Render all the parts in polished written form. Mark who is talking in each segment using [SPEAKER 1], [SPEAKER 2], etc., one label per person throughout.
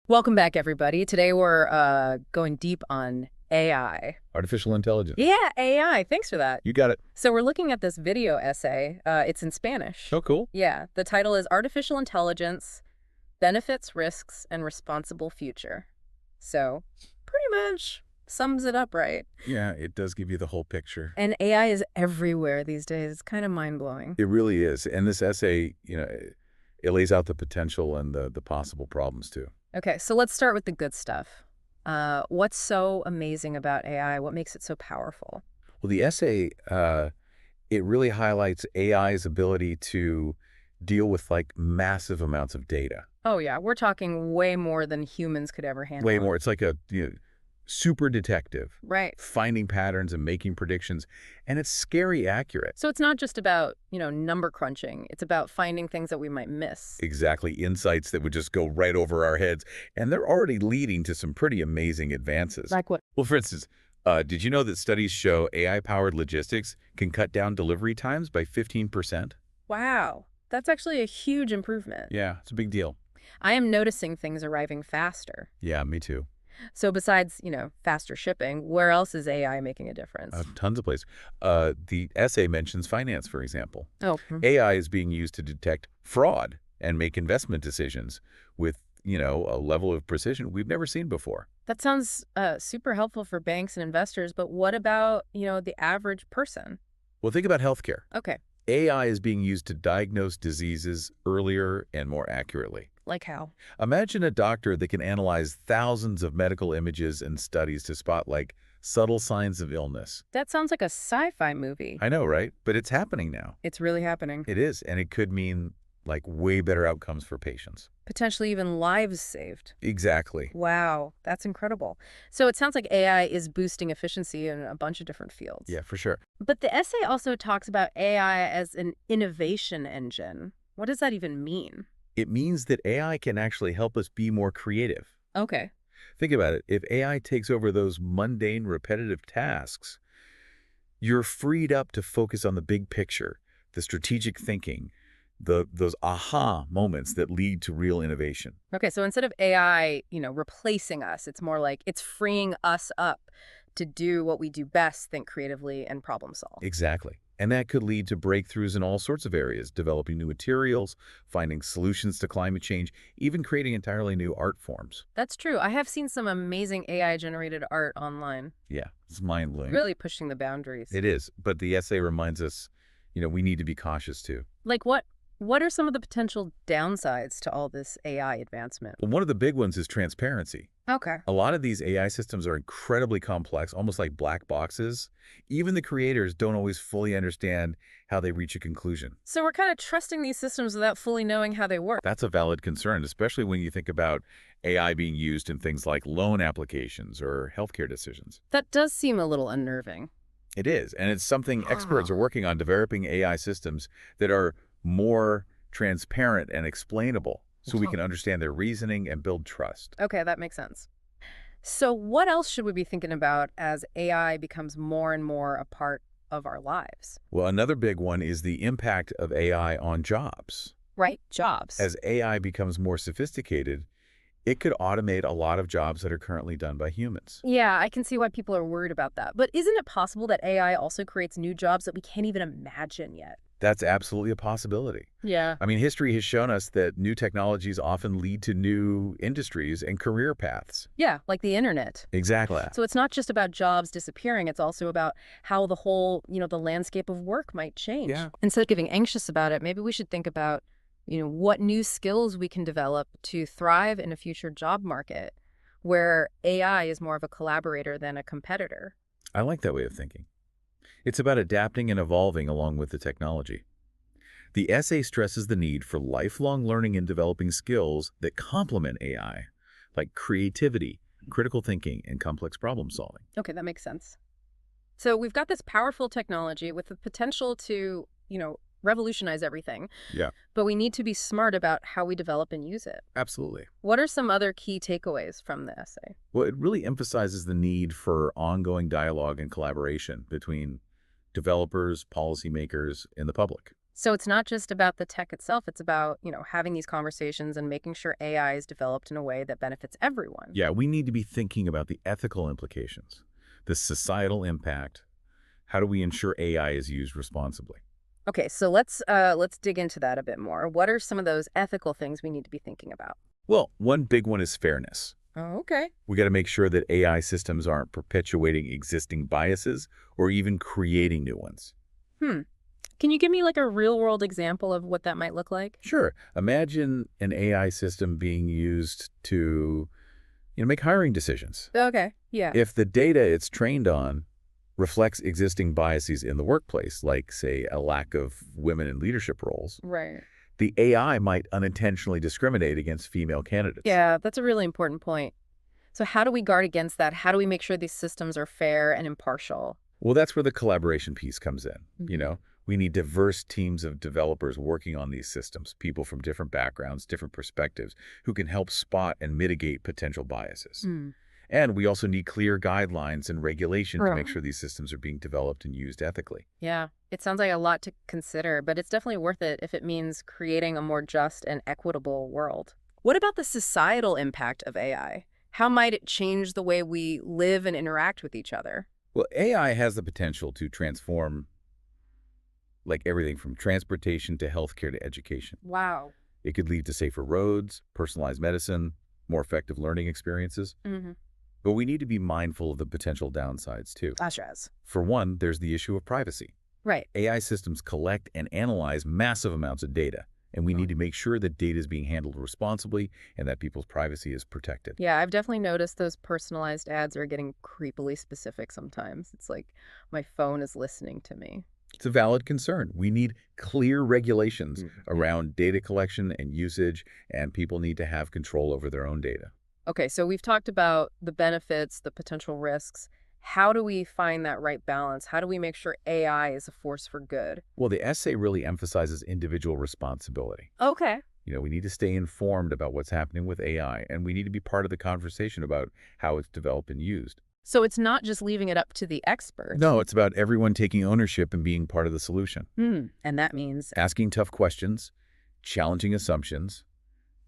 [SPEAKER 1] Welcome back, everybody. Today we're going deep on AI.
[SPEAKER 2] Artificial intelligence.
[SPEAKER 1] Yeah, AI. Thanks for that.
[SPEAKER 2] You got it.
[SPEAKER 1] So we're looking at this video essay. It's in Spanish.
[SPEAKER 2] So cool.
[SPEAKER 1] Yeah, the title is Artificial Intelligence, Benefits, Risks, and Responsible Future. So pretty much sums it up right.
[SPEAKER 2] Yeah, it does give you the whole picture.
[SPEAKER 1] And AI is everywhere these days. It's kind of mind-blowing.
[SPEAKER 2] It really is. And this essay, it lays out the potential and the possible problems too.
[SPEAKER 1] Okay, so let's start with the good stuff. What's so amazing about AI? What makes it so powerful?
[SPEAKER 2] Well, the essay, it really highlights AI's ability to deal with like massive amounts of data.
[SPEAKER 1] Oh, yeah, we're talking way more than humans could ever handle.
[SPEAKER 2] Way more. It's like a super detective,
[SPEAKER 1] Right.
[SPEAKER 2] finding patterns and making predictions. And it's scary accurate.
[SPEAKER 1] So it's not just about, number crunching. It's about finding things that we might miss.
[SPEAKER 2] Exactly. Insights that would just go right over our heads. And they're already leading to some pretty amazing advances.
[SPEAKER 1] Like what?
[SPEAKER 2] Well, for instance, did you know that studies show AI-powered logistics can cut down delivery times by 15%?
[SPEAKER 1] Wow. That's actually a huge improvement.
[SPEAKER 2] Yeah, it's a big deal.
[SPEAKER 1] I am noticing things arriving faster.
[SPEAKER 2] Yeah, me too.
[SPEAKER 1] So besides, faster shipping, where else is AI making a difference?
[SPEAKER 2] Tons of places. The essay mentions finance, for example.
[SPEAKER 1] Oh,
[SPEAKER 2] AI is being used to detect fraud and make investment decisions with, a level of precision we've never seen before.
[SPEAKER 1] that sounds super helpful for banks and investors, but what about, the average person?
[SPEAKER 2] Well, think about healthcare.
[SPEAKER 1] Okay,
[SPEAKER 2] AI is being used to diagnose diseases earlier and more accurately.
[SPEAKER 1] like how?
[SPEAKER 2] Imagine a doctor that can analyze thousands of medical images and studies to spot, like, subtle signs of illness.
[SPEAKER 1] That sounds like a sci-fi movie.
[SPEAKER 2] I know, right? But it's happening now.
[SPEAKER 1] It's really happening.
[SPEAKER 2] It is, and it could mean, like, way better outcomes for patients.
[SPEAKER 1] Potentially even lives saved.
[SPEAKER 2] Exactly.
[SPEAKER 1] Wow, that's incredible. So it sounds like AI is boosting efficiency in a bunch of different fields.
[SPEAKER 2] Yeah, for sure.
[SPEAKER 1] But the essay also talks about AI as an innovation engine. What does that even mean?
[SPEAKER 2] It means that AI can actually help us be more creative.
[SPEAKER 1] Okay.
[SPEAKER 2] Think about it. If AI takes over those mundane, repetitive tasks, you're freed up to focus on the big picture, the strategic thinking, those aha moments that lead to real innovation.
[SPEAKER 1] Okay, so instead of AI, replacing us, it's more like it's freeing us up to do what we do best, think creatively, and problem solve.
[SPEAKER 2] Exactly. And that could lead to breakthroughs in all sorts of areas, developing new materials, finding solutions to climate change, even creating entirely new art forms.
[SPEAKER 1] That's true. I have seen some amazing AI-generated art online,
[SPEAKER 2] Yeah, it's mind-blowing.
[SPEAKER 1] really pushing the boundaries.
[SPEAKER 2] It is. But the essay reminds us, we need to be cautious too.
[SPEAKER 1] Like what are some of the potential downsides to all this AI advancement?
[SPEAKER 2] Well, one of the big ones is transparency.
[SPEAKER 1] Okay.
[SPEAKER 2] A lot of these AI systems are incredibly complex, almost like black boxes. Even the creators don't always fully understand how they reach a conclusion.
[SPEAKER 1] So we're kind of trusting these systems without fully knowing how they work.
[SPEAKER 2] That's a valid concern, especially when you think about AI being used in things like loan applications or healthcare decisions.
[SPEAKER 1] That does seem a little unnerving.
[SPEAKER 2] It is, and it's something experts are working on, developing AI systems that are more transparent and explainable so we can understand their reasoning and build trust.
[SPEAKER 1] Okay, that makes sense. So what else should we be thinking about as AI becomes more and more a part of our lives?
[SPEAKER 2] Well, another big one is the impact of AI on jobs.
[SPEAKER 1] Right, jobs.
[SPEAKER 2] As AI becomes more sophisticated, it could automate a lot of jobs that are currently done by humans.
[SPEAKER 1] Yeah, I can see why people are worried about that. But isn't it possible that AI also creates new jobs that we can't even imagine yet?
[SPEAKER 2] That's absolutely a possibility.
[SPEAKER 1] Yeah.
[SPEAKER 2] I mean, history has shown us that new technologies often lead to new industries and career paths.
[SPEAKER 1] Yeah, like the internet.
[SPEAKER 2] Exactly.
[SPEAKER 1] So it's not just about jobs disappearing, it's also about how the whole, the landscape of work might change.
[SPEAKER 2] Yeah.
[SPEAKER 1] Instead of getting anxious about it, maybe we should think about, what new skills we can develop to thrive in a future job market where AI is more of a collaborator than a competitor.
[SPEAKER 2] I like that way of thinking. It's about adapting and evolving along with the technology. The essay stresses the need for lifelong learning and developing skills that complement AI, like creativity, critical thinking, and complex problem solving.
[SPEAKER 1] Okay, that makes sense. So we've got this powerful technology with the potential to, revolutionize everything.
[SPEAKER 2] Yeah,
[SPEAKER 1] But we need to be smart about how we develop and use it.
[SPEAKER 2] absolutely.
[SPEAKER 1] What are some other key takeaways from the essay?
[SPEAKER 2] Well, it really emphasizes the need for ongoing dialogue and collaboration between developers, policymakers, and the public.
[SPEAKER 1] So it's not just about the tech itself, it's about, having these conversations and making sure AI is developed in a way that benefits everyone.
[SPEAKER 2] Yeah, we need to be thinking about the ethical implications, the societal impact. How do we ensure AI is used responsibly?
[SPEAKER 1] Okay, so let's dig into that a bit more. What are some of those ethical things we need to be thinking about?
[SPEAKER 2] Well, one big one is fairness.
[SPEAKER 1] Oh, okay.
[SPEAKER 2] We got to make sure that AI systems aren't perpetuating existing biases or even creating new ones.
[SPEAKER 1] Hmm. Can you give me like a real world example of what that might look like?
[SPEAKER 2] Sure, imagine an AI system being used to, make hiring decisions.
[SPEAKER 1] Okay. Yeah.
[SPEAKER 2] If the data it's trained on reflects existing biases in the workplace, like, say, a lack of women in leadership roles,
[SPEAKER 1] Right.
[SPEAKER 2] the AI might unintentionally discriminate against female candidates.
[SPEAKER 1] Yeah, that's a really important point. So how do we guard against that? How do we make sure these systems are fair and impartial?
[SPEAKER 2] Well, that's where the collaboration piece comes in.
[SPEAKER 1] Hmm.
[SPEAKER 2] We need diverse teams of developers working on these systems, people from different backgrounds, different perspectives, who can help spot and mitigate potential biases.
[SPEAKER 1] Mm.
[SPEAKER 2] And we also need clear guidelines and regulation to make
[SPEAKER 1] Right.
[SPEAKER 2] sure these systems are being developed and used ethically.
[SPEAKER 1] Yeah, it sounds like a lot to consider, but it's definitely worth it if it means creating a more just and equitable world. What about the societal impact of AI? How might it change the way we live and interact with each other?
[SPEAKER 2] Well, AI has the potential to transform like everything from transportation to healthcare to education.
[SPEAKER 1] Wow.
[SPEAKER 2] It could lead to safer roads, personalized medicine, more effective learning experiences.
[SPEAKER 1] Mm-hmm.
[SPEAKER 2] But we need to be mindful of the potential downsides, too.
[SPEAKER 1] Such as.
[SPEAKER 2] For one, there's the issue of privacy.
[SPEAKER 1] Right.
[SPEAKER 2] AI systems collect and analyze massive amounts of data, and we need to make sure that data is being handled responsibly and that people's privacy is protected.
[SPEAKER 1] Yeah, I've definitely noticed those personalized ads are getting creepily specific sometimes. It's like my phone is listening to me.
[SPEAKER 2] It's a valid concern. We need clear regulations
[SPEAKER 1] Mhm.
[SPEAKER 2] around data collection and usage, and people need to have control over their own data.
[SPEAKER 1] Okay, so we've talked about the benefits, the potential risks. How do we find that right balance? How do we make sure AI is a force for good?
[SPEAKER 2] Well, the essay really emphasizes individual responsibility.
[SPEAKER 1] Okay.
[SPEAKER 2] We need to stay informed about what's happening with AI, and we need to be part of the conversation about how it's developed and used.
[SPEAKER 1] So it's not just leaving it up to the experts.
[SPEAKER 2] No, it's about everyone taking ownership and being part of the solution.
[SPEAKER 1] And that means,
[SPEAKER 2] Asking tough questions, challenging assumptions,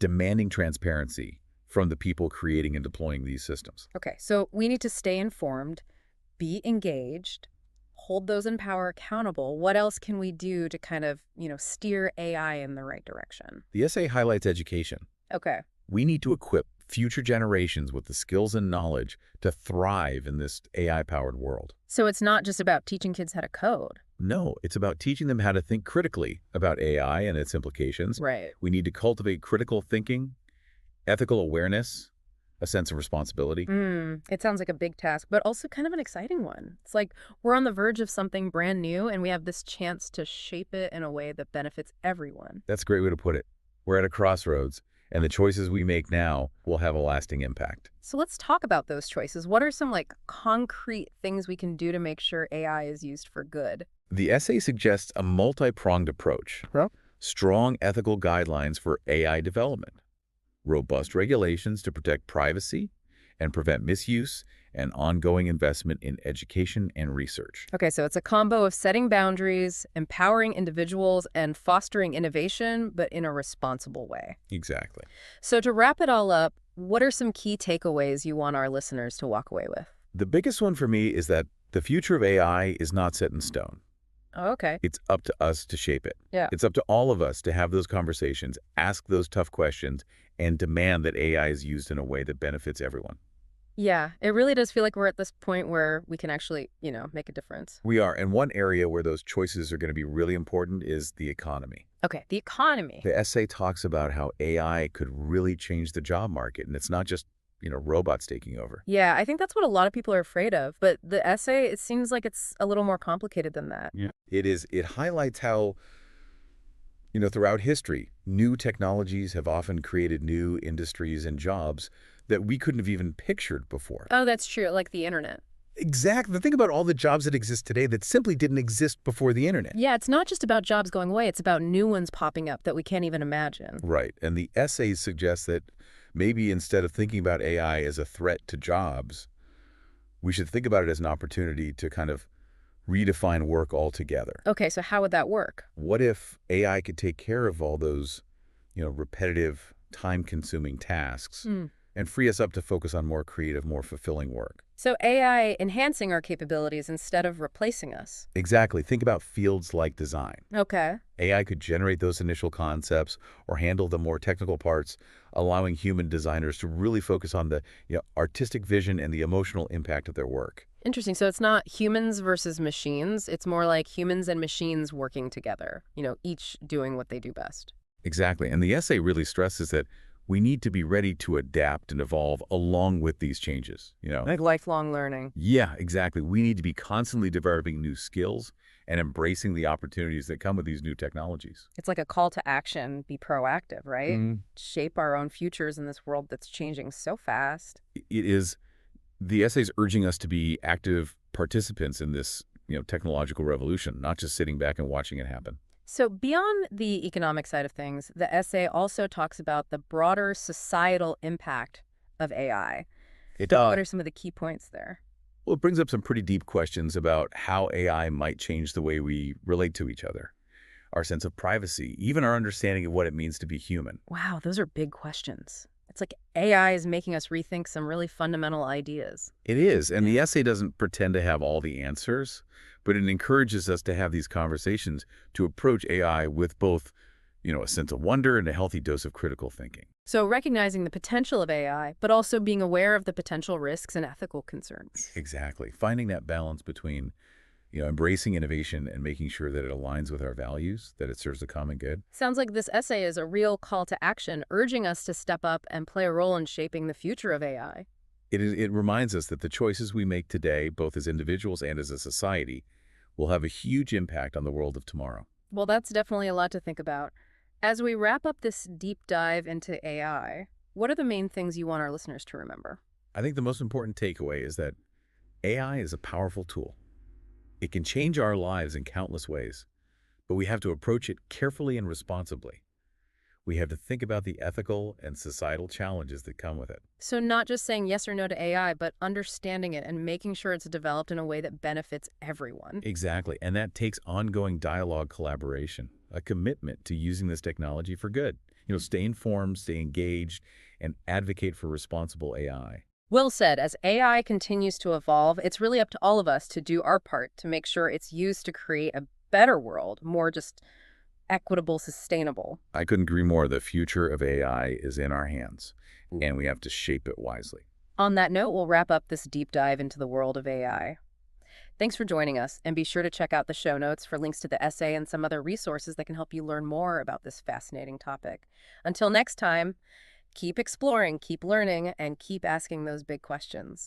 [SPEAKER 2] demanding transparency from the people creating and deploying these systems.
[SPEAKER 1] okay, so we need to stay informed, be engaged, hold those in power accountable. What else can we do to kind of, steer AI in the right direction?
[SPEAKER 2] The essay highlights education.
[SPEAKER 1] Okay.
[SPEAKER 2] We need to equip future generations with the skills and knowledge to thrive in this AI-powered world.
[SPEAKER 1] So it's not just about teaching kids how to code.
[SPEAKER 2] No, it's about teaching them how to think critically about AI and its implications.
[SPEAKER 1] Right.
[SPEAKER 2] We need to cultivate critical thinking, ethical awareness, a sense of responsibility.
[SPEAKER 1] It sounds like a big task, but also kind of an exciting one. It's like we're on the verge of something brand new, and we have this chance to shape it in a way that benefits everyone.
[SPEAKER 2] That's a great way to put it. We're at a crossroads, and the choices we make now will have a lasting impact.
[SPEAKER 1] So let's talk about those choices. What are some concrete things we can do to make sure AI is used for good?
[SPEAKER 2] The essay suggests a multi-pronged approach.
[SPEAKER 1] Well,
[SPEAKER 2] Strong ethical guidelines for AI development, robust regulations to protect privacy and prevent misuse, and ongoing investment in education and research.
[SPEAKER 1] okay, so it's a combo of setting boundaries, empowering individuals, and fostering innovation, but in a responsible way.
[SPEAKER 2] Exactly.
[SPEAKER 1] So to wrap it all up, what are some key takeaways you want our listeners to walk away with?
[SPEAKER 2] The biggest one for me is that the future of AI is not set in stone.
[SPEAKER 1] Oh, okay.
[SPEAKER 2] It's up to us to shape it.
[SPEAKER 1] Yeah.
[SPEAKER 2] It's up to all of us to have those conversations, ask those tough questions, and demand that AI is used in a way that benefits everyone.
[SPEAKER 1] Yeah, it really does feel like we're at this point where we can actually, make a difference.
[SPEAKER 2] We are, and one area where those choices are going to be really important is the economy.
[SPEAKER 1] Okay, the economy.
[SPEAKER 2] The essay talks about how AI could really change the job market, and it's not just, robots taking over.
[SPEAKER 1] Yeah, I think that's what a lot of people are afraid of. But the essay, it seems like it's a little more complicated than that.
[SPEAKER 2] Yeah. It is. It highlights how, throughout history, new technologies have often created new industries and jobs that we couldn't have even pictured before.
[SPEAKER 1] Oh, that's true, like the internet.
[SPEAKER 2] Exactly. Think about all the jobs that exist today that simply didn't exist before the internet.
[SPEAKER 1] Yeah, it's not just about jobs going away. It's about new ones popping up that we can't even imagine.
[SPEAKER 2] Right. And the essay suggests that maybe instead of thinking about AI as a threat to jobs, we should think about it as an opportunity to kind of redefine work altogether.
[SPEAKER 1] Okay, so how would that work?
[SPEAKER 2] What if AI could take care of all those, repetitive, time-consuming tasks
[SPEAKER 1] Hmm.
[SPEAKER 2] and free us up to focus on more creative, more fulfilling work?
[SPEAKER 1] So AI enhancing our capabilities instead of replacing us.
[SPEAKER 2] Exactly. Think about fields like design.
[SPEAKER 1] Okay.
[SPEAKER 2] AI could generate those initial concepts or handle the more technical parts, allowing human designers to really focus on the artistic vision and the emotional impact of their work.
[SPEAKER 1] Interesting. So it's not humans versus machines. It's more like humans and machines working together, each doing what they do best.
[SPEAKER 2] Exactly. And the essay really stresses that we need to be ready to adapt and evolve along with these changes.
[SPEAKER 1] Like lifelong learning.
[SPEAKER 2] Yeah, exactly. We need to be constantly developing new skills and embracing the opportunities that come with these new technologies.
[SPEAKER 1] It's like a call to action, be proactive, right?
[SPEAKER 2] Mm.
[SPEAKER 1] Shape our own futures in this world that's changing so fast.
[SPEAKER 2] It is the essays urging us to be active participants in this, technological revolution, not just sitting back and watching it happen.
[SPEAKER 1] So beyond the economic side of things, the essay also talks about the broader societal impact of AI.
[SPEAKER 2] It
[SPEAKER 1] What are some of the key points there?
[SPEAKER 2] Well, it brings up some pretty deep questions about how AI might change the way we relate to each other, our sense of privacy, even our understanding of what it means to be human.
[SPEAKER 1] Wow, those are big questions. It's like AI is making us rethink some really fundamental ideas.
[SPEAKER 2] It is, and the essay doesn't pretend to have all the answers, but it encourages us to have these conversations to approach AI with both, a sense of wonder and a healthy dose of critical thinking.
[SPEAKER 1] So recognizing the potential of AI, but also being aware of the potential risks and ethical concerns.
[SPEAKER 2] Exactly. Finding that balance between, embracing innovation and making sure that it aligns with our values, that it serves the common good.
[SPEAKER 1] Sounds like this essay is a real call to action, urging us to step up and play a role in shaping the future of AI.
[SPEAKER 2] It reminds us that the choices we make today, both as individuals and as a society, will have a huge impact on the world of tomorrow.
[SPEAKER 1] Well, that's definitely a lot to think about. As we wrap up this deep dive into AI, what are the main things you want our listeners to remember?
[SPEAKER 2] I think the most important takeaway is that AI is a powerful tool. It can change our lives in countless ways, but we have to approach it carefully and responsibly. We have to think about the ethical and societal challenges that come with it.
[SPEAKER 1] So not just saying yes or no to AI, but understanding it and making sure it's developed in a way that benefits everyone.
[SPEAKER 2] Exactly, and that takes ongoing dialogue collaboration, a commitment to using this technology for good. Stay informed, stay engaged, and advocate for responsible AI.
[SPEAKER 1] Well said. As AI continues to evolve, it's really up to all of us to do our part to make sure it's used to create a better world, more just equitable, sustainable.
[SPEAKER 2] I couldn't agree more. The future of AI is in our hands, and we have to shape it wisely.
[SPEAKER 1] On that note, we'll wrap up this deep dive into the world of AI. Thanks for joining us, and be sure to check out the show notes for links to the essay and some other resources that can help you learn more about this fascinating topic. Until next time, keep exploring, keep learning, and keep asking those big questions.